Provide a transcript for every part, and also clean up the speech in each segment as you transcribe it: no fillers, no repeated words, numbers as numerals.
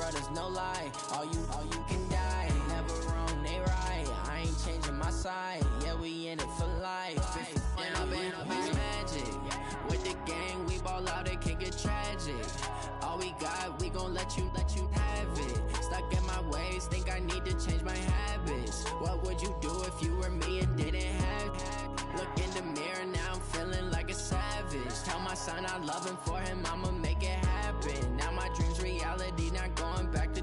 brothers, no lie. All you can die. Never wrong, they right. I ain't changing my side. Yeah, we in it for life. And I've been magic. With the gang, we ball out, it can get tragic. All we got, we gon' let you have it. Stuck in my ways, think I need to change my habits. What would you do if you were me and didn't have it? Look in the mirror, now I'm feeling like a savage. Tell my son I love him, for him I'ma make it happen. Now my dream's reality, not going back to.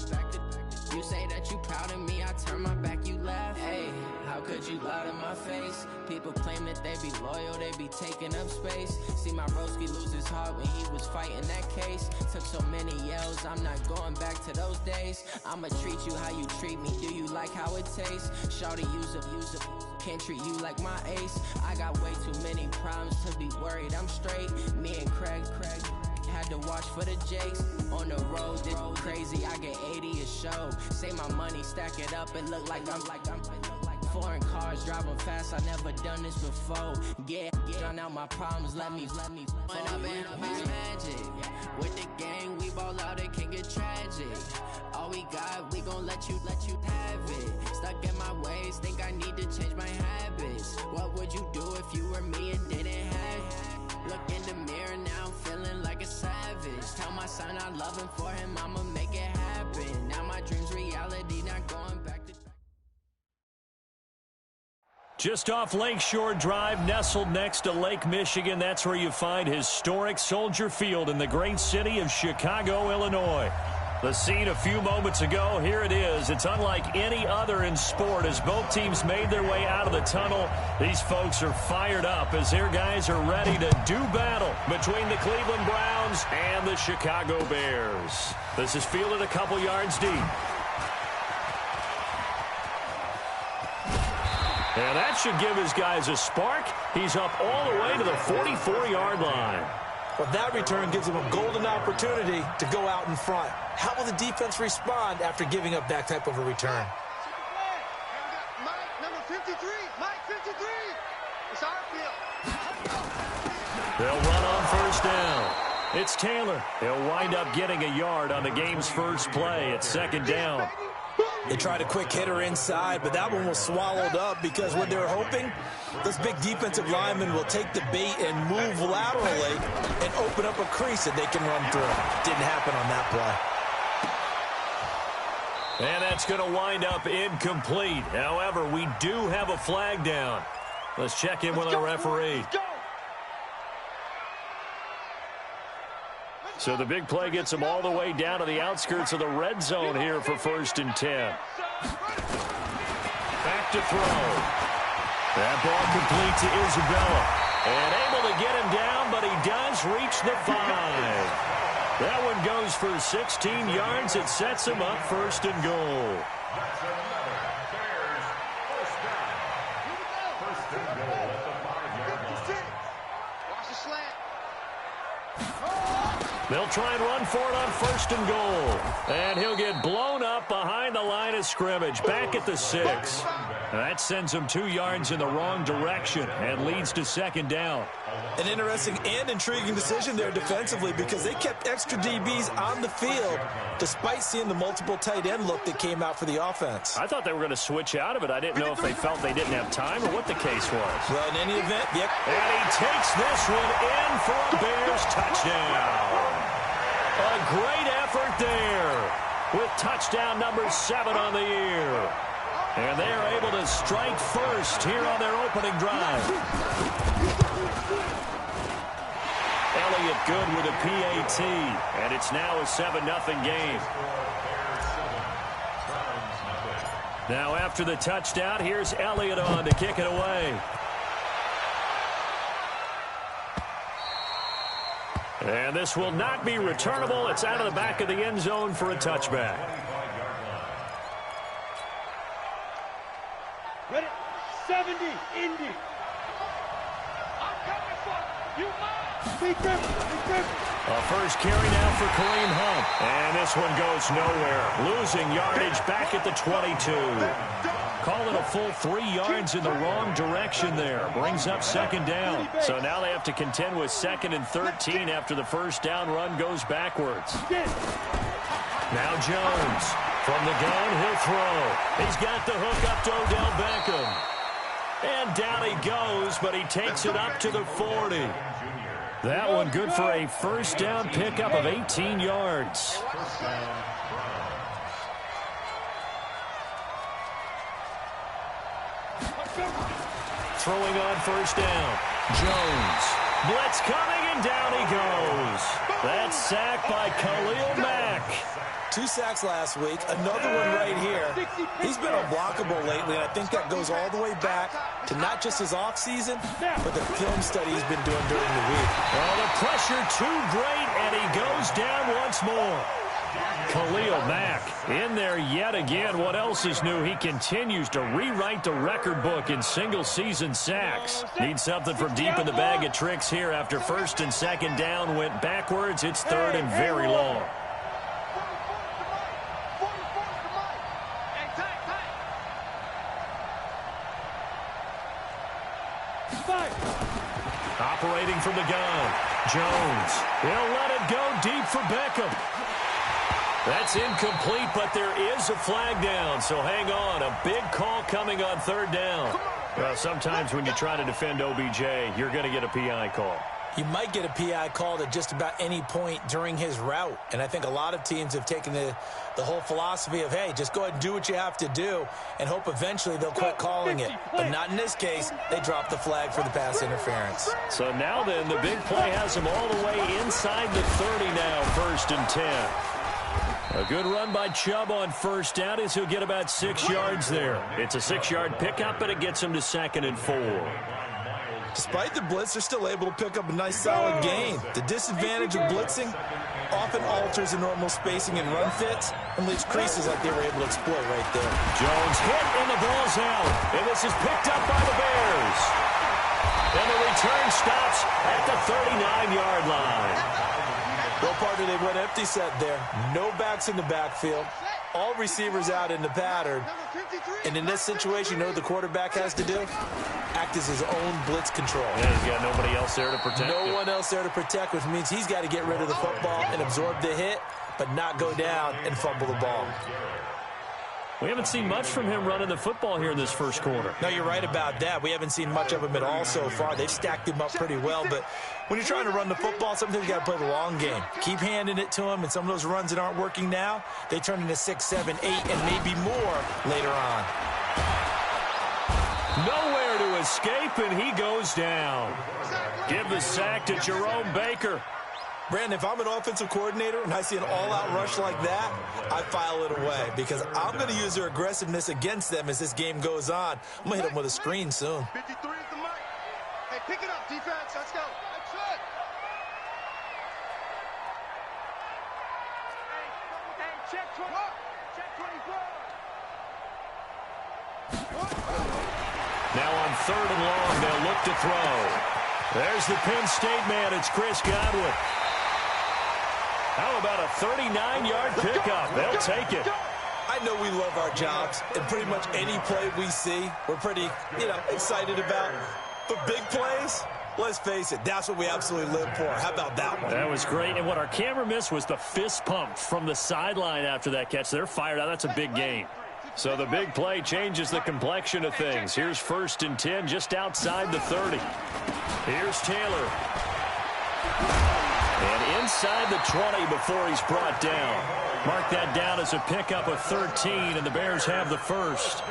You say that you proud of me, I turn my back, you laugh. Hey, how could you lie to my face? People claim that they be loyal, they be taking up space. See my broski lose his heart when he was fighting that case. Took so many yells, I'm not going back to those days. I'ma treat you how you treat me, do you like how it tastes? Shawty, use up, can't treat you like my ace. I got way too many problems to be worried, I'm straight. Me and Craig had to watch for the Jakes. On the road, this crazy, I get 80 a show. Say my money, stack it up, it look like I'm foreign cars, driving fast, I never done this before. Get drown out my problems, let me When I've been magic. With the gang, we ball out, it can get tragic. All we got, we gon' let you have it. Stuck in my ways, think I need to change my habits. What would you do if you were me and didn't have it? Look in the mirror, now I'm feeling like a savage. Tell my son I love him, for him I'ma make it happen. Now my dream's reality, not going back to. Just off Lakeshore Drive, nestled next to Lake Michigan, that's where you find historic Soldier Field in the great city of Chicago, Illinois. The scene a few moments ago, here it is. It's unlike any other in sport as both teams made their way out of the tunnel. These folks are fired up as their guys are ready to do battle between the Cleveland Browns and the Chicago Bears. This is fielded a couple yards deep. And that should give his guys a spark. He's up all the way to the 44-yard line. Well, that return gives him a golden opportunity to go out in front. How will the defense respond after giving up that type of a return? Mike, number 53. Mike, 53. It's our field. They'll run on first down. It's Taylor. He'll wind up getting a yard on the game's first play. It's second down. They tried a quick hitter inside, but that one was swallowed up because what they're hoping, those big defensive linemen will take the bait and move laterally and open up a crease that they can run through. Didn't happen on that play. And that's going to wind up incomplete. However, we do have a flag down. Let's check in with our referee. So the big play gets them all the way down to the outskirts of the red zone here for 1st and 10. Back to throw. That ball complete to Isabella. And able to get him down, but he does reach the 5. That one goes for 16 yards. It sets him up 1st and goal. They'll try and run for it on 1st and goal. And he'll get blown up behind the line of scrimmage, back at the 6. That sends him 2 yards in the wrong direction and leads to 2nd down. An interesting and intriguing decision there defensively because they kept extra DBs on the field despite seeing the multiple tight end look that came out for the offense. I thought they were going to switch out of it. I didn't know if they felt they didn't have time or what the case was. Well, in any event, yep. And he takes this one in for a Bears touchdown. A great effort there with touchdown number 7 on the year. And they are able to strike first here on their opening drive. Elliott good with a PAT, and it's now a 7-0 game. Now after the touchdown, here's Elliott on to kick it away. And this will not be returnable. It's out of the back of the end zone for a touchback. Ready? 70, Indy. I'm coming for you. Be careful. A first carry now for Kareem Hunt. And this one goes nowhere. Losing yardage back at the 22. Call it a full 3 yards in the wrong direction there. Brings up 2nd down. So now they have to contend with 2nd and 13 after the first down run goes backwards. Now Jones. From the gun, he'll throw. He's got the hook up to Odell Beckham. And down he goes, but he takes it up to the 40. That one good for a first down pickup of 18 yards. Throwing on first down. Jones. Blitz coming, and down he goes. That's sacked by Khalil Mack. 2 sacks last week, another one right here. He's been unblockable lately, and I think that goes all the way back to not just his offseason, but the film study he's been doing during the week. Well, the pressure too great, and he goes down once more. Khalil Mack in there yet again. What else is new? He continues to rewrite the record book in single-season sacks. Needs something from deep in the bag of tricks here after first and second down went backwards. It's third and very long. Operating from the gun, Jones. He'll let it go deep for Beckham. That's incomplete, but there is a flag down, so hang on. A big call coming on third down. Well, sometimes when you try to defend OBJ, you're going to get a PI call. You might get a PI called at just about any point during his route. And I think a lot of teams have taken the whole philosophy of, hey, just go ahead and do what you have to do and hope eventually they'll quit calling it. But not in this case. They dropped the flag for the pass interference. So now then, the big play has him all the way inside the 30 now, first and 10. A good run by Chubb on first down as he'll get about 6 yards there. It's a 6-yard pickup, but it gets him to 2nd and 4. Despite the blitz, they're still able to pick up a nice, solid gain. The disadvantage of blitzing often alters the normal spacing and run fits and leaves creases like they were able to exploit right there. Jones hit, and the ball's out. And this is picked up by the Bears. And the return stops at the 39-yard line. Well, partner, they went empty set there. No backs in the backfield. All receivers out in the pattern. And in this situation, you know what the quarterback has to do? Act as his own blitz control. Yeah, he's got nobody else there to protect No one else there to protect, which means he's got to get rid of the football and absorb the hit, but not go down and fumble the ball. We haven't seen much from him running the football here in this first quarter. No, you're right about that. We haven't seen much of him at all so far. They've stacked him up pretty well, but when you're trying to run the football, sometimes you got to play the long game. Keep handing it to him, and some of those runs that aren't working now, they turn into 6, 7, 8, and maybe more later on. Nowhere to escape, and he goes down. Give the sack to Jerome Baker. Brandon, if I'm an offensive coordinator and I see an all-out rush like that, I file it away because I'm going to use their aggressiveness against them as this game goes on. I'm going to hit them with a screen soon. 53 is the mic. Hey, pick it up, defense. Let's go. That's it. Hey, check 20. Check 24. Now on third and long, they'll look to throw. There's the Penn State man. It's Chris Godwin. How about a 39-yard pickup? They'll take it. I know we love our jobs, and pretty much any play we see, we're pretty, excited about. But big plays, let's face it, that's what we absolutely live for. How about that one? That was great. And what our camera missed was the fist pump from the sideline after that catch. They're fired out. That's a big gain. So the big play changes the complexion of things. Here's first and 10 just outside the 30. Here's Taylor. And inside the 20 before he's brought down. Mark that down as a pickup of 13, and the Bears have the first.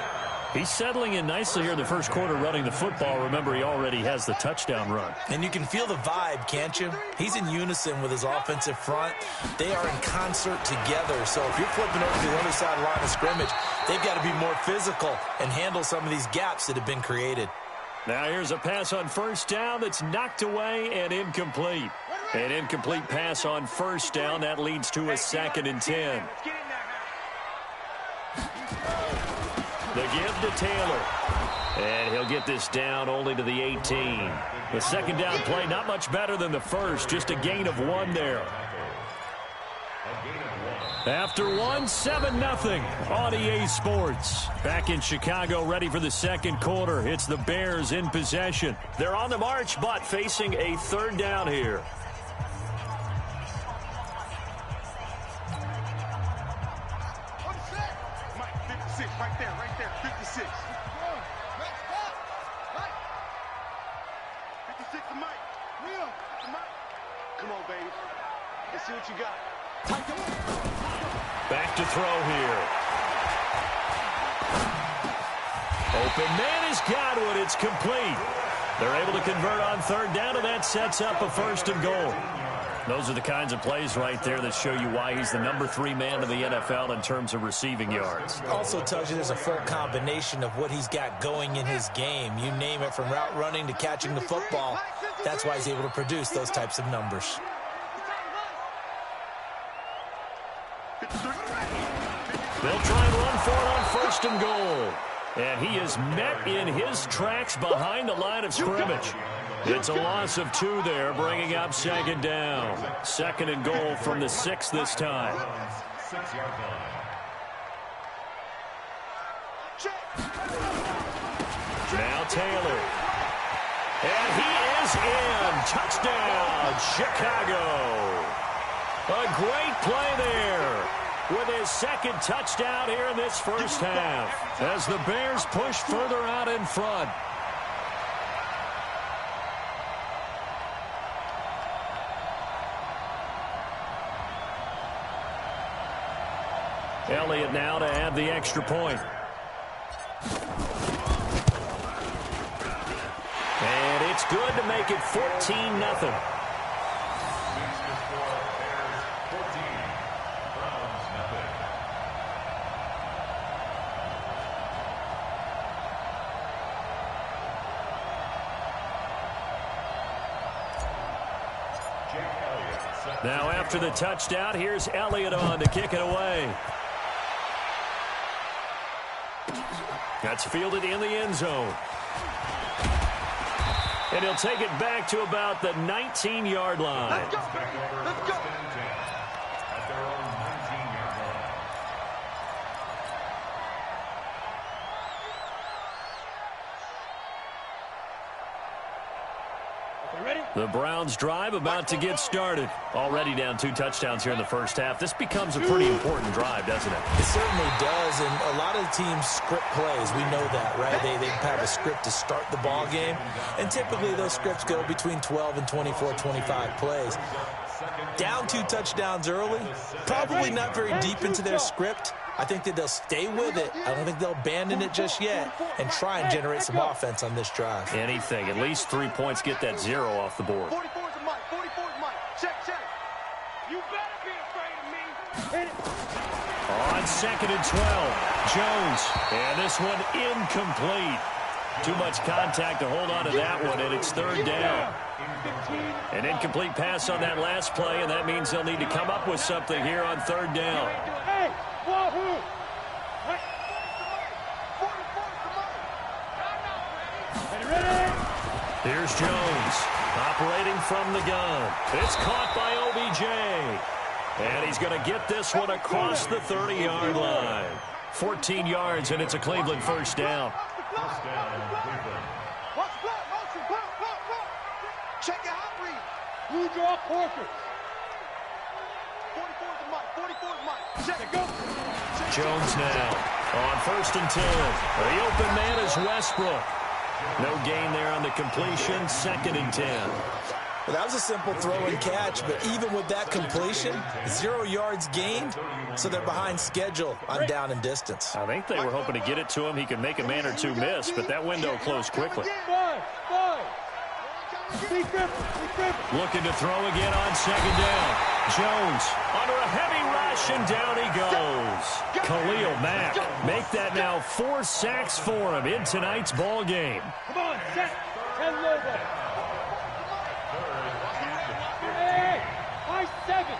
He's settling in nicely here in the first quarter running the football. Remember, he already has the touchdown run. And you can feel the vibe, can't you? He's in unison with his offensive front. They are in concert together. So if you're flipping over to the other side line of scrimmage, they've got to be more physical and handle some of these gaps that have been created. Now here's a pass on first down that's knocked away and incomplete. An incomplete pass on first down. That leads to a 2nd and 10. The give to Taylor. And he'll get this down only to the 18. The second down play not much better than the first. Just a gain of 1 there. After 1, 7-0 on EA Sports. Back in Chicago, ready for the second quarter. It's the Bears in possession. They're on the march, but facing a third down here. Right there, 56. 56 to Mike. Real. Come on, baby. Let's see what you got. Back to throw here. Open man has got one. It's complete. They're able to convert on third down, and that sets up a 1st and goal. Those are the kinds of plays right there that show you why he's the number 3 man in the NFL in terms of receiving yards. Also tells you there's a full combination of what he's got going in his game. You name it, from route running to catching the football. That's why he's able to produce those types of numbers. They'll try and run for it on 1st and goal. And he is met in his tracks behind the line of scrimmage. It's a loss of 2 there, bringing up 2nd down. 2nd and goal from the 6 this time. Now Taylor. And he is in. Touchdown, Chicago. A great play there, with his 2nd touchdown here in this first half, as the Bears push further out in front. Elliott now to add the extra point. And it's good to make it 14-0. Now after the touchdown, here's Elliott on to kick it away. That's fielded in the end zone. And he'll take it back to about the 19-yard line. Let's go. Let's go. At their own 19-yard line. The Browns drive about to get started. Already down 2 touchdowns here in the first half. This becomes a pretty important drive, doesn't it? It certainly does, and a lot of the teams script plays. We know that, right? They have a script to start the ball game, and typically those scripts go between 12 and 24, 25 plays. Down 2 touchdowns early, probably not very deep into their script. I think that they'll stay with it. I don't think they'll abandon it just yet and try and generate some offense on this drive. Anything. At least 3 points, get that 0 off the board. 44's a Mike. 44's Mike. Check. You better be afraid of me. Hit it. On 2nd and 12, Jones. And this one incomplete. Too much contact to hold on to that one, and it's 3rd down. An incomplete pass on that last play, and that means they'll need to come up with something here on 3rd down. Hey, wahoo! Here's Jones, operating from the gun. It's caught by OBJ. And he's going to get this one across the 30-yard line. 14 yards, and it's a Cleveland 1st down. First down, Cleveland. Check your hot read. Blue draw Corker. 44's a Mike. 44's Mike. Check it. Go. Jones now on 1st and 10. The open man is Westbrook. No gain there on the completion. 2nd and 10. Well, that was a simple throw and catch, but even with that completion, 0 yards gained, so they're behind schedule on down and distance. I think they were hoping to get it to him. He could make a man or 2 miss, but that window closed quickly. Five. Looking to throw again on 2nd down. Jones under a heavy rush, and down he goes. Khalil Mack make that now 4 sacks for him in tonight's ball game. Come on, set. 10 logo. Hey, 5-7.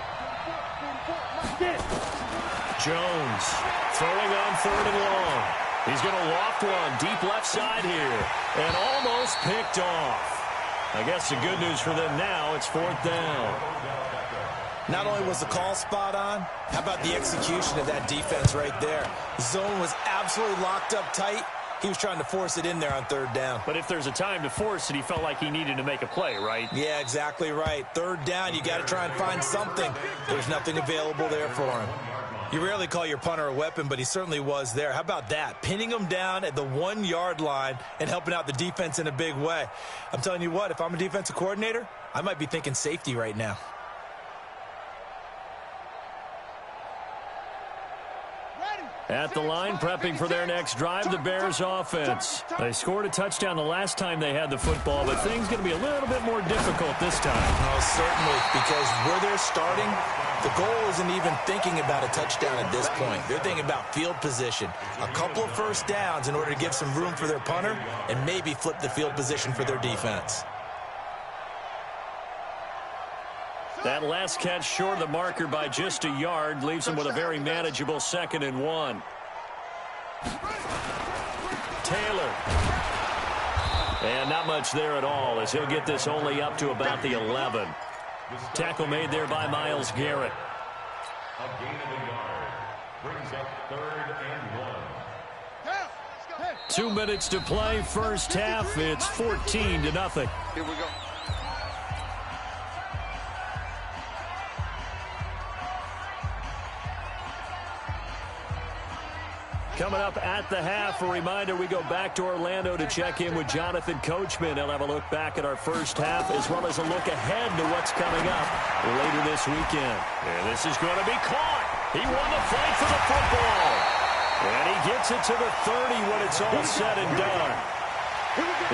Get it. Jones throwing on 3rd and long. He's going to loft one deep left side here, and almost picked off. I guess the good news for them now, it's 4th down. Not only was the call spot on, how about the execution of that defense right there? The zone was absolutely locked up tight. He was trying to force it in there on 3rd down. But if there's a time to force it, he felt like he needed to make a play, right? Yeah, exactly right. 3rd down, you got to try and find something. There's nothing available there for him. You rarely call your punter a weapon, but he certainly was there. How about that? Pinning him down at the 1-yard line and helping out the defense in a big way. I'm telling you what, if I'm a defensive coordinator, I might be thinking safety right now. At the line, prepping for their next drive, the Bears offense. They scored a touchdown the last time they had the football, but things going to be a little bit more difficult this time. Oh, certainly, because where they're starting, the goal isn't even thinking about a touchdown at this point. They're thinking about field position. A couple of first downs in order to give some room for their punter and maybe flip the field position for their defense. That last catch short of the marker by just a yard leaves him with a very manageable 2nd and 1. Taylor. And not much there at all as he'll get this only up to about the 11. Tackle made there by Myles Garrett. A gain of a yard. Brings up 3rd and 1. 2 minutes to play, first half. It's 14-0. Here we go. Coming up at the half, a reminder, we go back to Orlando to check in with Jonathan Coachman. He'll have a look back at our first half as well as a look ahead to what's coming up later this weekend. And this is going to be caught. He won the fight for the football. And he gets it to the 30 when it's all said and done.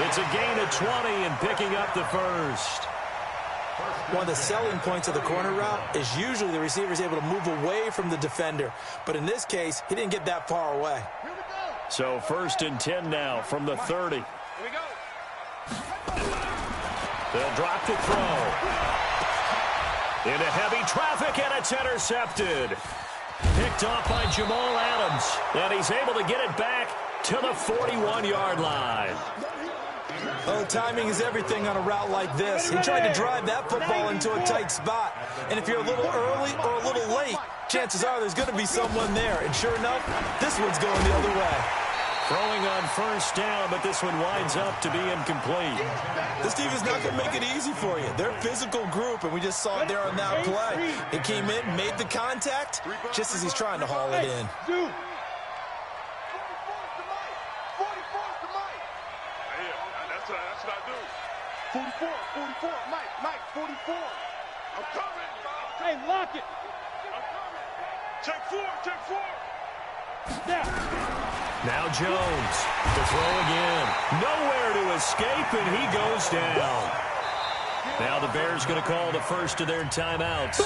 It's a gain of 20 and picking up the first. One of the selling points of the corner route is usually the receiver is able to move away from the defender. But in this case, he didn't get that far away. So 1st and 10 now from the 30. Here we go. They'll drop the throw. Into heavy traffic, and it's intercepted. Picked off by Jamal Adams. And he's able to get it back to the 41-yard line. Oh, timing is everything on a route like this. He tried to drive that football into a tight spot. And if you're a little early or a little late, chances are there's going to be someone there. And sure enough, this one's going the other way. Throwing on first down, but this one winds up to be incomplete. This team is not going to make it easy for you. They're a physical group, and we just saw it there on that play. He came in, made the contact, just as he's trying to haul it in. That's what I do. 44, Mike, 44. I'm coming. Hey, lock it. I'm coming. Check four. Now Jones, the throw again. Nowhere to escape, and he goes down. Now the Bears going to call the first of their timeouts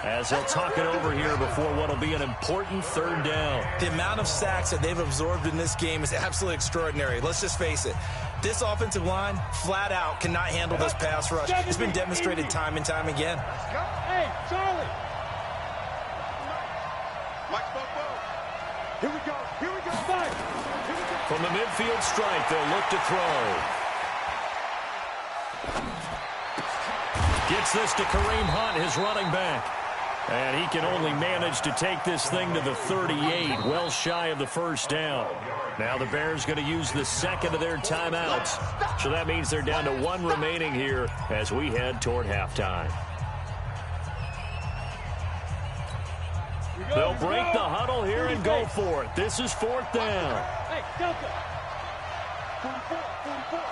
as they'll talk it over here before what will be an important 3rd down. The amount of sacks that they've absorbed in this game is absolutely extraordinary. Let's just face it. This offensive line, flat out, cannot handle this pass rush. It's been demonstrated time and time again. Hey, Charlie. Mike, Here we go. Mike. From the midfield stripe, they'll look to throw. Gets this to Kareem Hunt, his running back. And he can only manage to take this thing to the 38, well shy of the first down. Now the Bears going to use the 2nd of their timeouts. So that means they're down to 1 remaining here as we head toward halftime. They'll break the huddle here and go for it. This is 4th down. Hey, Delta. 44,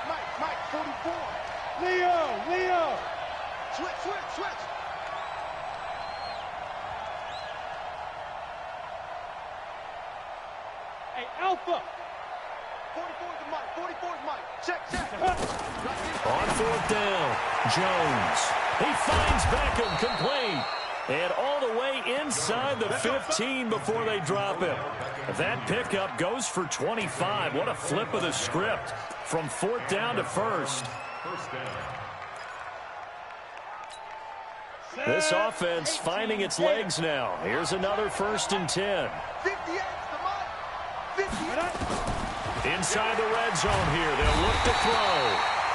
Mike, 44. Leo. Switch. Hey, Alpha. 44 is Mike. Check. On 4th down, Jones. He finds Beckham complete. And all the way inside the 15 before they drop it. That pickup goes for 25. What a flip of the script from 4th down to 1st. This offense finding its legs now. Here's another 1st and 10. 58 Inside the red zone here. They'll look to throw.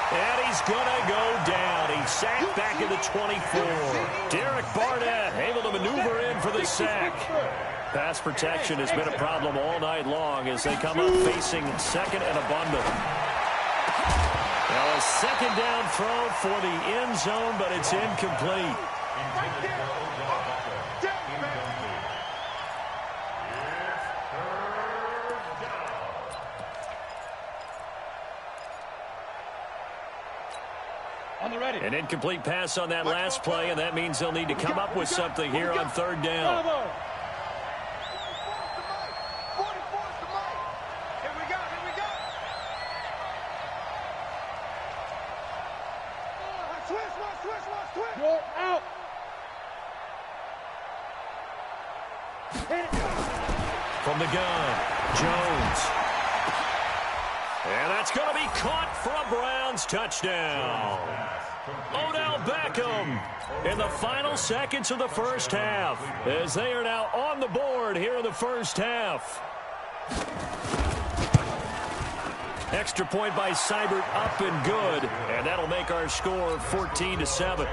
And he's going to go down. He's sacked back at the 24. Derek Barnett able to maneuver in for the sack. Pass protection has been a problem all night long as they come up facing 2nd and abundant. Now a 2nd down throw for the end zone, but it's incomplete. On the ready. An incomplete pass on that last play, and that means they'll need to come up with something here on third down. Bravo. You're out. From the gun, Jones. And that's going to be caught for a Browns touchdown. Odell Beckham in the final seconds of the first half, as they are now on the board here in the first half. Extra point by Seibert, up and good, and that'll make our score 14-7.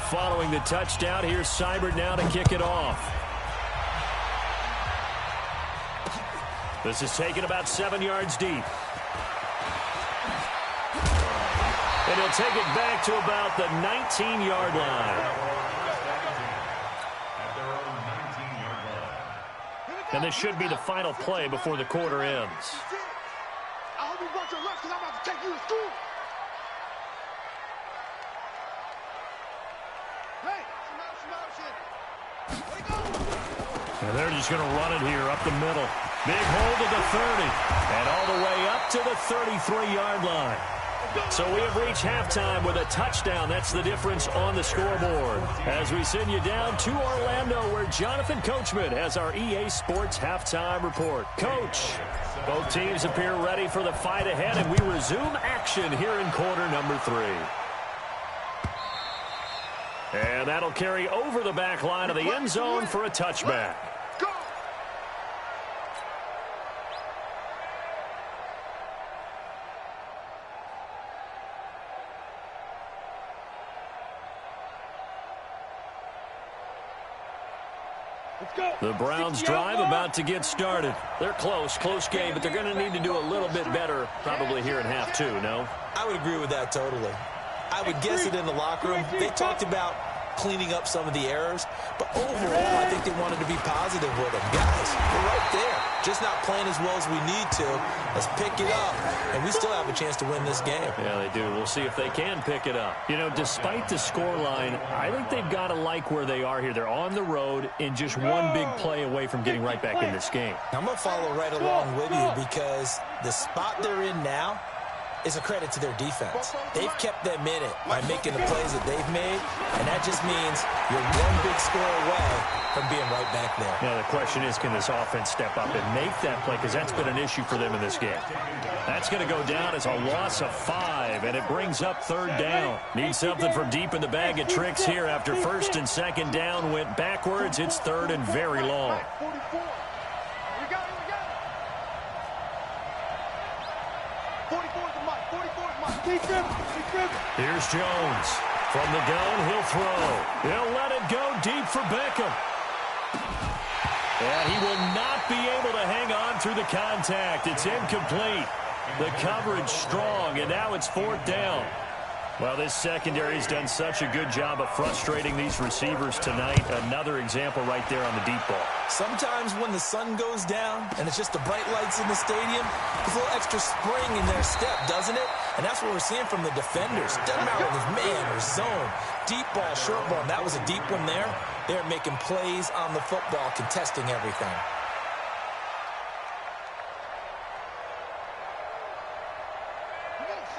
Following the touchdown, here's Seibert now to kick it off. This is taken about 7 yards deep. And he'll take it back to about the 19-yard line. And this should be the final play before the quarter ends. I hope you brought your lunch because I'm about to take you to school. Hey, And they're just going to run it here up the middle. Big hole to the 30. And all the way up to the 33-yard line. So we have reached halftime with a touchdown. That's the difference on the scoreboard. As we send you down to Orlando, where Jonathan Coachman has our EA Sports halftime report. Coach, both teams appear ready for the fight ahead, and we resume action here in quarter number 3. And that'll carry over the back line of the end zone for a touchback. The Browns drive about to get started. They're close game, but they're going to need to do a little bit better probably here in half 2, no? I would agree with that totally. I would guess it in the locker room. They talked about cleaning up some of the errors, but overall, I think they wanted to be positive with them. Guys, we're right there. Just not playing as well as we need to. Let's pick it up, and we still have a chance to win this game. Yeah, they do. We'll see if they can pick it up. You know, despite the scoreline, I think they've got to like where they are here. They're on the road and just one big play away from getting right back in this game. I'm going to follow right along with you because the spot they're in now is a credit to their defense. They've kept them in it by making the plays that they've made, and that just means you're one big score away from being right back there. Now, the question is, can this offense step up and make that play? Because that's been an issue for them in this game. That's going to go down as a loss of 5, and it brings up third down. Need something from deep in the bag of tricks here after first and second down went backwards. It's third and very long. Here's Jones. From the gun, he'll throw. He'll let it go deep for Beckham. And he will not be able to hang on through the contact. It's incomplete. The coverage strong, and now it's fourth down. Well, this secondary's done such a good job of frustrating these receivers tonight. Another example right there on the deep ball. Sometimes when the sun goes down and it's just the bright lights in the stadium, there's a little extra spring in their step, doesn't it? And that's what we're seeing from the defenders. Doesn't matter if it's man or zone. Deep ball, short ball, and that was a deep one there. They're making plays on the football, contesting everything.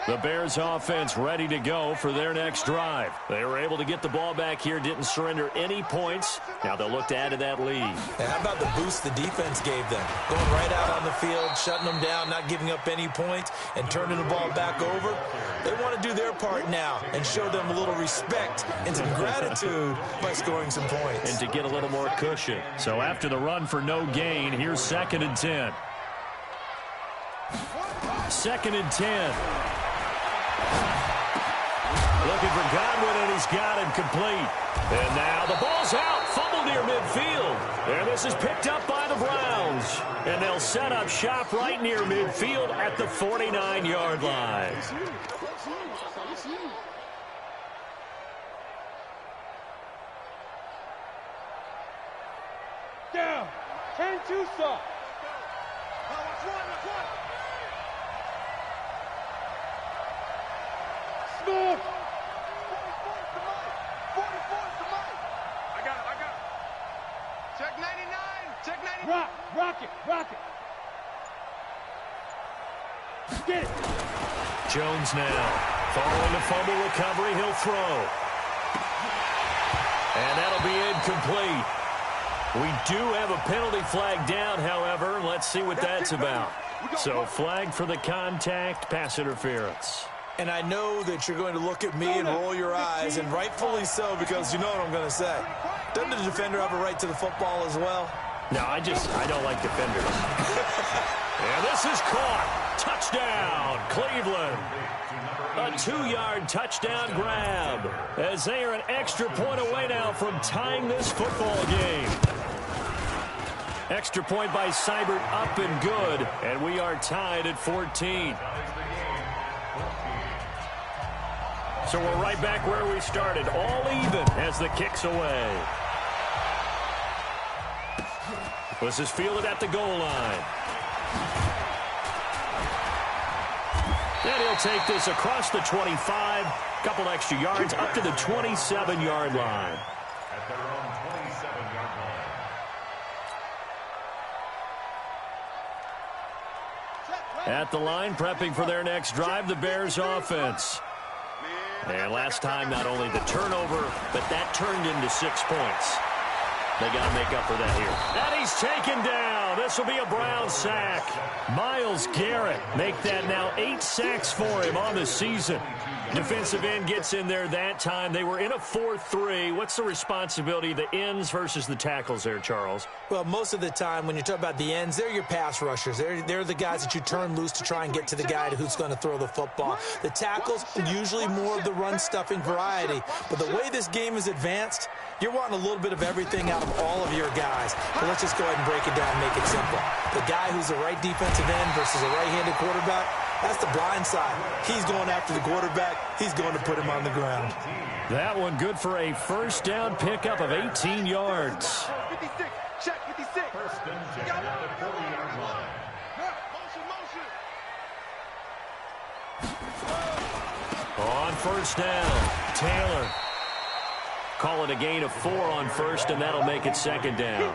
The Bears offense ready to go for their next drive. They were able to get the ball back here, didn't surrender any points. Now they'll look to add to that lead. And how about the boost the defense gave them? Going right out on the field, shutting them down, not giving up any points, and turning the ball back over. They want to do their part now and show them a little respect and some gratitude by scoring some points. And to get a little more cushion. So after the run for no gain, here's 2nd and 10. 2nd and 10. Looking for Godwin, and he's got him complete. And now the ball's out, fumbled near midfield. And this is picked up by the Browns. And they'll set up shop right near midfield at the 49-yard line. Down. 10-2 soft. Score! 44's the mic. 44's the mic. I got it. Check 99. Check 99. Rock it. Get it. Jones now. Following the fumble recovery, he'll throw. And that'll be incomplete. We do have a penalty flag down, however. Let's see what that's about. So flag for the contact, pass interference. And I know that you're going to look at me and roll your eyes, and rightfully so, because you know what I'm going to say. Doesn't the defender have a right to the football as well? No, I don't like defenders. And this is caught. Touchdown, Cleveland. A 2-yard touchdown grab as they are an extra point away now from tying this football game. Extra point by Seibert up and good, and we are tied at 14. So we're right back where we started, all even as the kick's away. This is fielded at the goal line. And he'll take this across the 25, couple extra yards, up to the 27-yard line. At their own 27-yard line. At the line, prepping for their next drive, the Bears offense. And last time, not only the turnover, but that turned into 6 points. They got to make up for that here. And he's taken down. This will be a Brown sack. Myles Garrett make that now 8 sacks for him on the season. Defensive end gets in there that time. They were in a 4-3. What's the responsibility of the ends versus the tackles there, Charles? Well, most of the time when you talk about the ends, they're your pass rushers. They're the guys that you turn loose to try and get to the guy who's going to throw the football. The tackles, usually more of the run-stuffing variety. But the way this game is advanced, you're wanting a little bit of everything out of all of your guys. But let's just go ahead and break it down and make it simple. The guy who's the right defensive end versus a right-handed quarterback, that's the blind side. He's going after the quarterback. He's going to put him on the ground. That one good for a first down pickup of 18 yards. 56. Check 56. First and 10 at the 40-yard line. Motion. On first down, Taylor. Call it a gain of 4 on first, and that'll make it second down.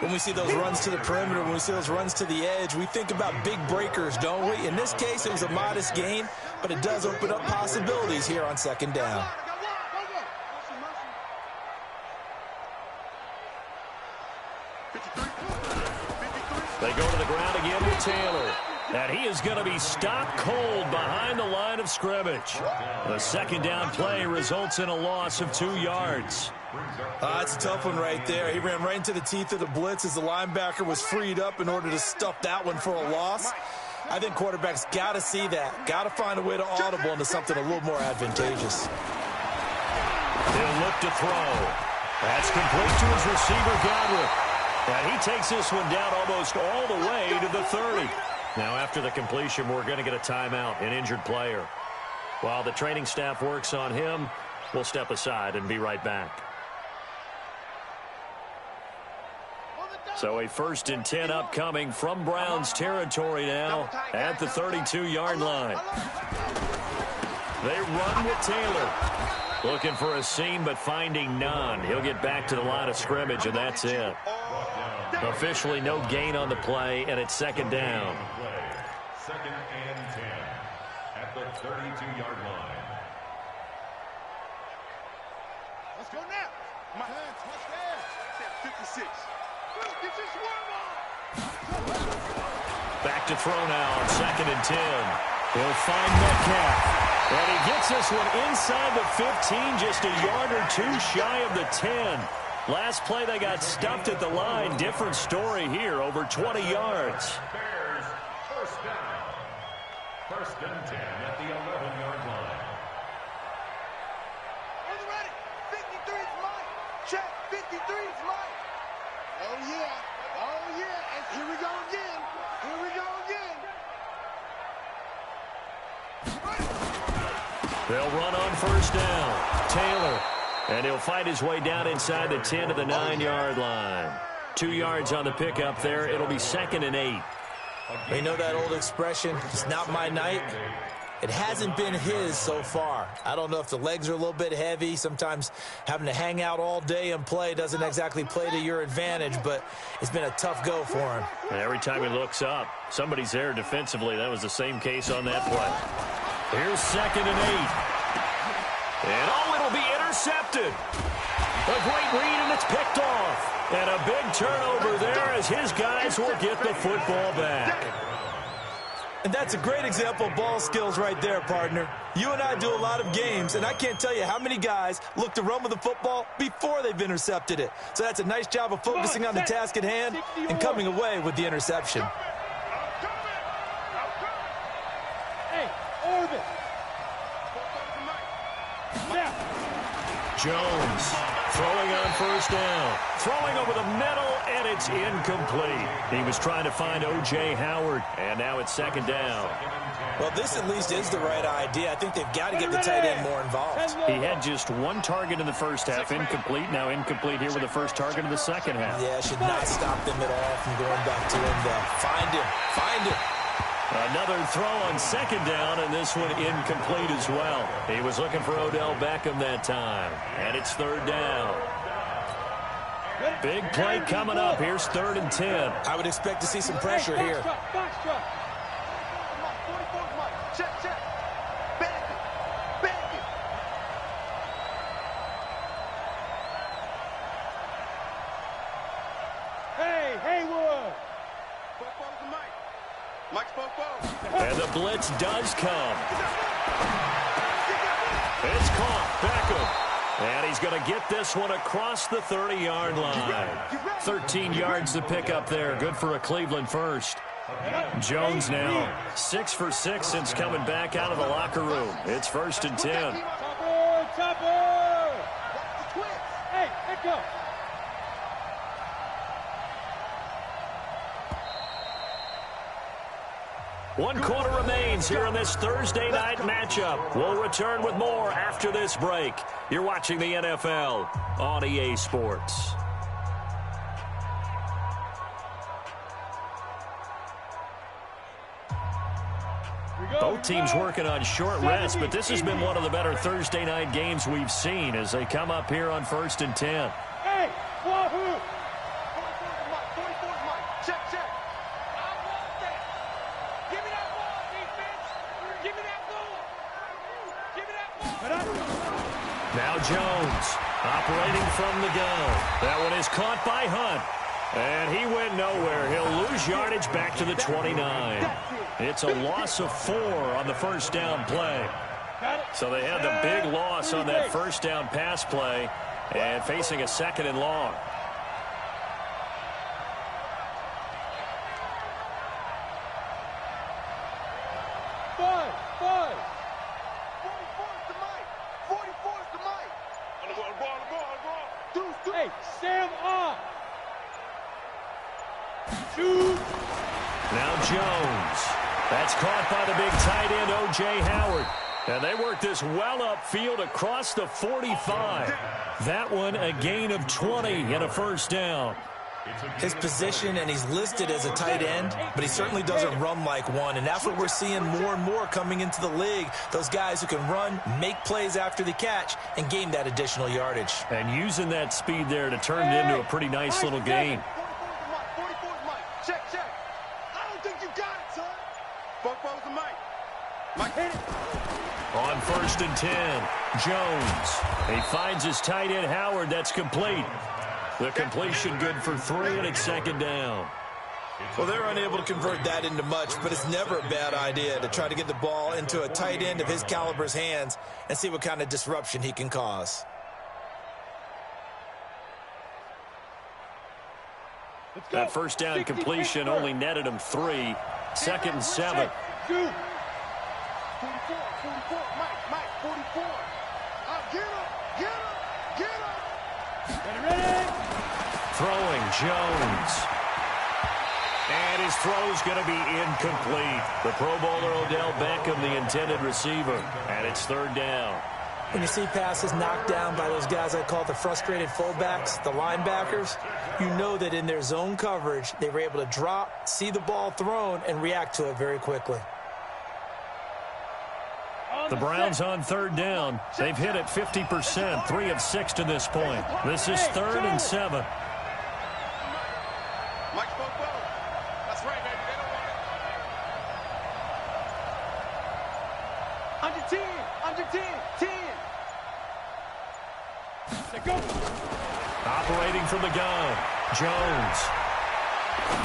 When we see those runs to the perimeter, when we see those runs to the edge, we think about big breakers, don't we? In this case, it was a modest gain, but it does open up possibilities here on second down. They go to the ground again with Taylor. And he is going to be stopped cold behind the line of scrimmage. The second down play results in a loss of 2 yards. That's a tough one right there. He ran right into the teeth of the blitz as the linebacker was freed up in order to stuff that one for a loss. I think quarterbacks got to see that. Got to find a way to audible into something a little more advantageous. He'll look to throw. That's complete to his receiver, Godwin. And he takes this one down almost all the way to the 30. Now, after the completion, we're going to get a timeout, an injured player. While the training staff works on him, we'll step aside and be right back. So a 1st and 10 upcoming from Browns territory now at the 32-yard line. They run with Taylor. Looking for a seam, but finding none. He'll get back to the line of scrimmage, and that's it. Officially no gain on the play, and it's second down. Second and 10 at the 32-yard line. Let's go now. My hands, touchdown. 56. Get your swarm on. Back to throw now on 2nd and 10. He'll find Metcalf. And he gets this one inside the 15, just a yard or 2 shy of the 10. Last play, they got stuffed at the line. Different story here, over 20 yards. Bears first down. First and 10 at the 11-yard line. Are you ready? 53's mine. Check. 53's mine. Oh, yeah. Oh, yeah. And here we go again. Here we go again. They'll run on first down. Taylor. And he'll fight his way down inside the 10 to the 9-yard line. 2 yards on the pickup there. It'll be 2nd and 8. You know that old expression, it's not my night. It hasn't been his so far. I don't know if the legs are a little bit heavy. Sometimes having to hang out all day and play doesn't exactly play to your advantage, but it's been a tough go for him. And every time he looks up, somebody's there defensively. That was the same case on that play. Here's 2nd and 8. And it'll be intercepted. A great read, and it's picked off. And a big turnover there as his guys will get the football back. And that's a great example of ball skills right there, partner. You and I do a lot of games, and I can't tell you how many guys look to run with the football before they've intercepted it. So that's a nice job of focusing on the task at hand and coming away with the interception. Hey, Orbit. Jones throwing on 1st down. Throwing over the middle, and it's incomplete. He was trying to find O.J. Howard, and now it's 2nd down. Well, this at least is the right idea. I think they've got to get the tight end more involved. He had just 1 target in the first half, incomplete. Now incomplete here with the first target in the second half. Yeah, should not stop them at all from going back to him, though. Find him. Another throw on 2nd down, and this one incomplete as well. He was looking for Odell Beckham that time, and it's 3rd down. Big play coming up. Here's 3rd and 10. I would expect to see some pressure here. Check. Bag it. Hey, Haywood. Mike's And the blitz does come. It's caught. Beckham. And he's going to get this one across the 30-yard line. 13 yards to pick up there. Good for a Cleveland first. Jones now 6 for 6 since coming back out of the locker room. It's 1st and 10. Topper! Hey, let go. One quarter remains here in this Thursday night matchup. We'll return with more after this break. You're watching the NFL on EA Sports. Both teams working on short rest, but this has been one of the better Thursday night games we've seen as they come up here on 1st and 10. Hey, Wahoo! Check. I want that. Give me that ball, defense. Give me that ball. Give me that ball. Now Jones operating from the gun. That one is caught by Hunt. And he went nowhere. He'll lose yardage back to the 29. It's a loss of 4 on the first down play. So they had the big loss on that first down pass play and facing a 2nd and long. Buzz! 44's the mic. 44's the mic. On the ball. Hey, Sam off! Shoot! Now Jones. That's caught by the big tight end, O.J. Howard. And they work this well upfield across the 45. That one a gain of 20 and a first down. His position, and he's listed as a tight end, but he certainly doesn't run like one, and that's what we're seeing more and more coming into the league. Those guys who can run, make plays after the catch, and gain that additional yardage. And using that speed there to turn it into a pretty nice little gain. 44's mic. Check. I don't think you got it, son. 44's the mic. Mike, hit it. On 1st and 10, Jones. He finds his tight end, Howard. That's complete. The completion good for 3, and it's 2nd down. Well, they're unable to convert that into much, but it's never a bad idea to try to get the ball into a tight end of his caliber's hands and see what kind of disruption he can cause. That first down completion only netted him 3. 2nd and 7. 44, Mike, 44. Get him. Ready? Throwing Jones. And his throw's going to be incomplete. The Pro Bowler Odell Beckham, the intended receiver. And it's 3rd down. When you see passes knocked down by those guys I call the frustrated fullbacks, the linebackers, you know that in their zone coverage, they were able to drop, see the ball thrown, and react to it very quickly. The Browns on third down. They've hit it 50%, 3 of 6 to this point. This is 3rd and 7. Mike spoke well. That's right, baby. They don't want it. Under 10. Under 10. 10. Let's go. Operating from the gun. Jones.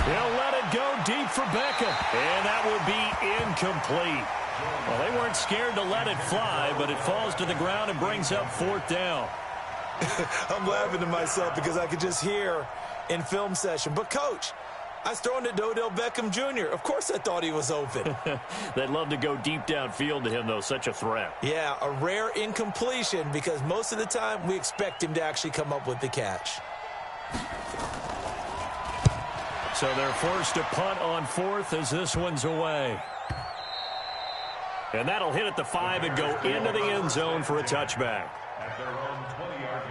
He'll let it go deep for Beckham. And that will be incomplete. Well, they weren't scared to let it fly, but it falls to the ground and brings up 4th down. I'm laughing to myself because I could just hear in film session. But, Coach, I was throwing to Odell Beckham Jr. Of course I thought he was open. They'd love to go deep downfield to him, though. Such a threat. Yeah, a rare incompletion because most of the time we expect him to actually come up with the catch. So they're forced to punt on 4th as this one's away. And that'll hit at the 5 and go into the end zone for a touchback. At their own 20-yard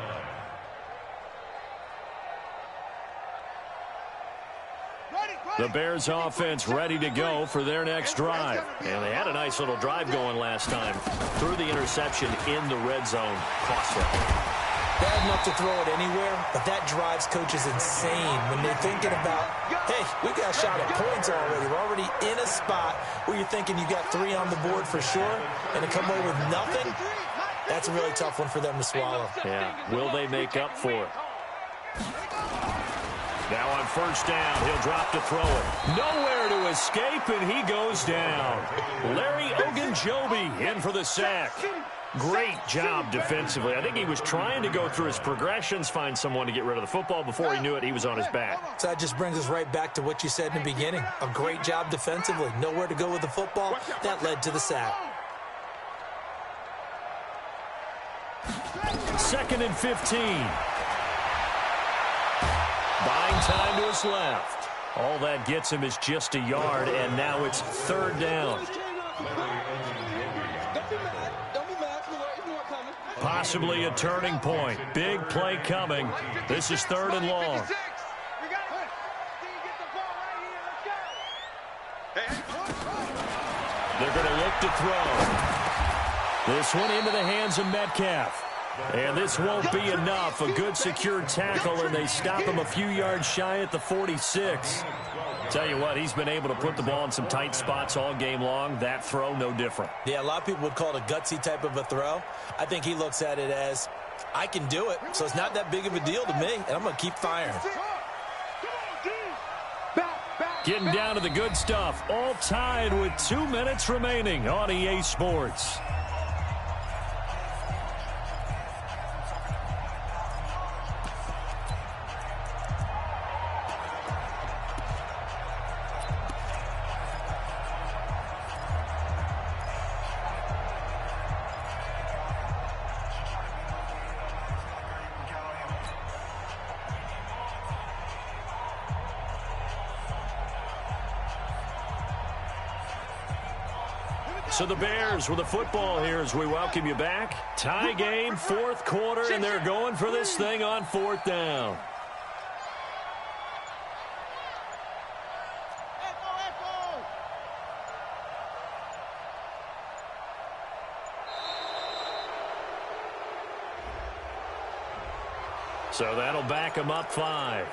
line. The Bears offense ready to go for their next drive. And they had a nice little drive going last time. Threw the interception in the red zone. Cost them. Bad enough to throw it anywhere, but that drives coaches insane when they're thinking about, hey, we got a shot at points already. We're already in a spot where you're thinking you got 3 on the board for sure, and to come away with nothing, that's a really tough one for them to swallow. Yeah, will they make up for it? Now on 1st down, he'll drop to throw it. Nowhere to escape, and he goes down. Larry Ogunjobi in for the sack. Great job defensively. I think he was trying to go through his progressions, find someone to get rid of the football. Before he knew it, he was on his back. So that just brings us right back to what you said in the beginning. A great job defensively. Nowhere to go with the football. That led to the sack. 2nd and 15. Buying time to his left. All that gets him is just a yard, and now it's 3rd down. Possibly a turning point. Big play coming. This is 3rd and long. They're going to look to throw. This one into the hands of Metcalf. And this won't be enough. A good secured tackle, and they stop him a few yards shy at the 46. Tell you what, he's been able to put the ball in some tight spots all game long. That throw, no different. Yeah, a lot of people would call it a gutsy type of a throw. I think he looks at it as, I can do it, so it's not that big of a deal to me, and I'm going to keep firing. Getting down to the good stuff. All tied with 2 minutes remaining on EA Sports. So the Bears with the football here as we welcome you back. Tie game, 4th quarter, and they're going for this thing on 4th down. So that'll back them up 5.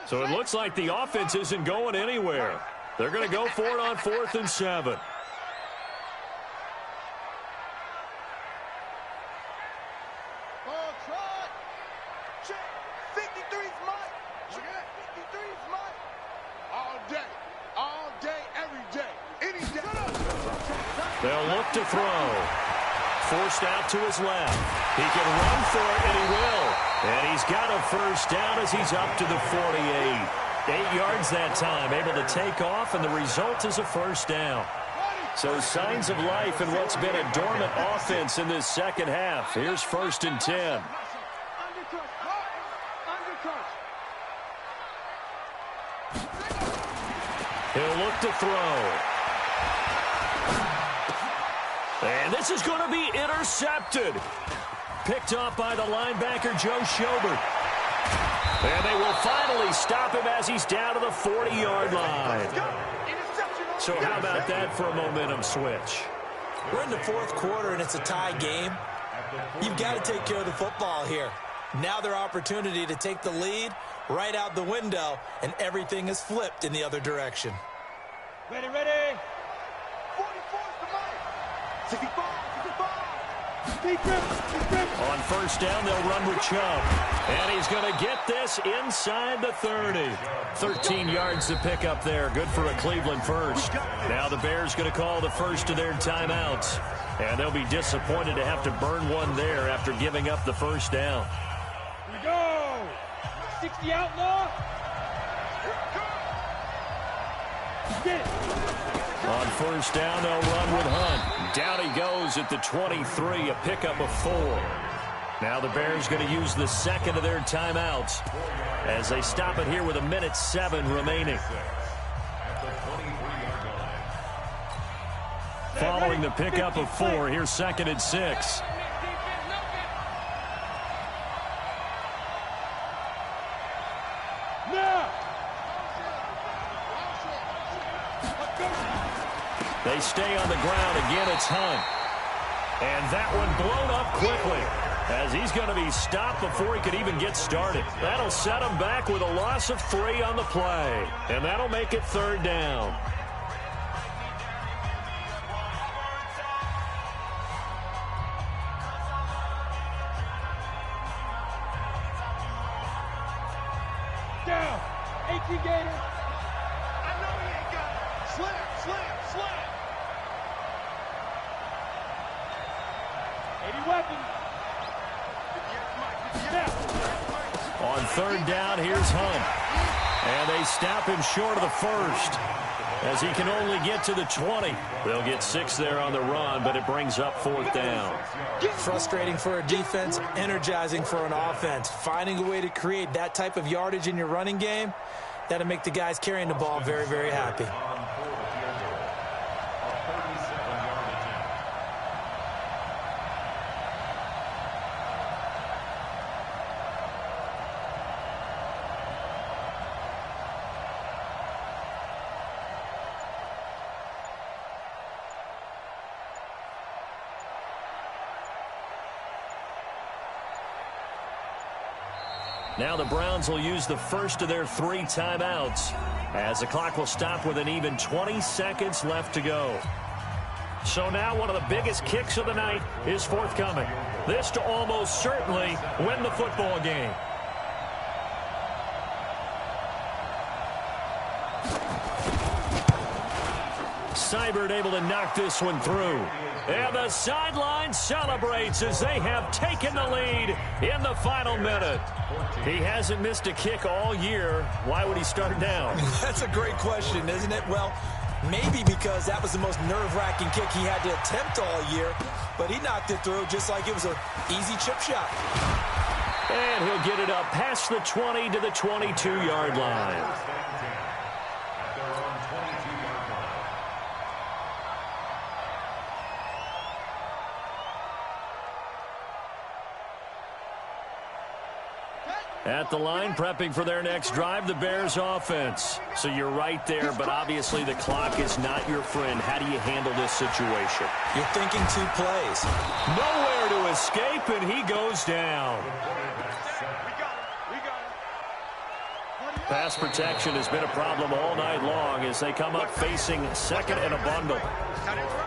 So it looks like the offense isn't going anywhere. They're going to go for it on 4th and 7. They'll look to throw. Forced out to his left. He can run for it, and he will. And he's got a 1st down as he's up to the 48. 8 yards that time, able to take off, and the result is a 1st down. So signs of life in what's been a dormant offense in this second half. Here's 1st and 10. He'll look to throw. And this is going to be intercepted. picked off by the linebacker, Joe Schobert. And they will finally stop him as he's down to the 40-yard line. So how about that for a momentum switch? We're in the fourth quarter, and it's a tie game. You've got to take care of the football here. Now their opportunity to take the lead right out the window, and everything is flipped in the other direction. Ready, ready. 44 to Mike. 65, 65. On first down, they'll run with Chubb. And he's going to get this inside the 30. 13 yards to pick up there. Good for a Cleveland first. Now the Bears going to call the first of their timeouts. And they'll be disappointed to have to burn one there after giving up the first down. Here we go. 60 outlaw. Get it. On first down, they'll run with Hunt. Down he goes at the 23, a pickup of 4. Now the Bears going to use the second of their timeouts as they stop it here with 1:07 remaining. Following the pickup of 4, here's 2nd and 6. They stay on the ground. Again, it's Hunt. And that one blown up quickly as he's going to be stopped before he could even get started. That'll set him back with a loss of 3 on the play. And that'll make it 3rd down. Down. 18 Gators. I know he ain't got it. Slam, slam, slam. 80 weapons. On 3rd down, here's Hunt. And they stop him short of the first as he can only get to the 20. They'll get 6 there on the run, but it brings up 4th down. Frustrating for a defense, energizing for an offense. Finding a way to create that type of yardage in your running game, that'll make the guys carrying the ball very, very happy. Now the Browns will use the first of their 3 timeouts as the clock will stop with an even 20 seconds left to go. So now one of the biggest kicks of the night is forthcoming. This to almost certainly win the football game. Seibert able to knock this one through. And the sideline celebrates as they have taken the lead in the final minute. He hasn't missed a kick all year. Why would he start now? That's a great question, isn't it? Well, maybe because that was the most nerve-wracking kick he had to attempt all year, but he knocked it through just like it was an easy chip shot. And he'll get it up past the 20 to the 22-yard line. At the line, prepping for their next drive, the Bears offense. So you're right there, but obviously the clock is not your friend. How do you handle this situation? You're thinking 2 plays. Nowhere to escape, and he goes down. Pass protection has been a problem all night long as they come up facing 2nd and a bundle.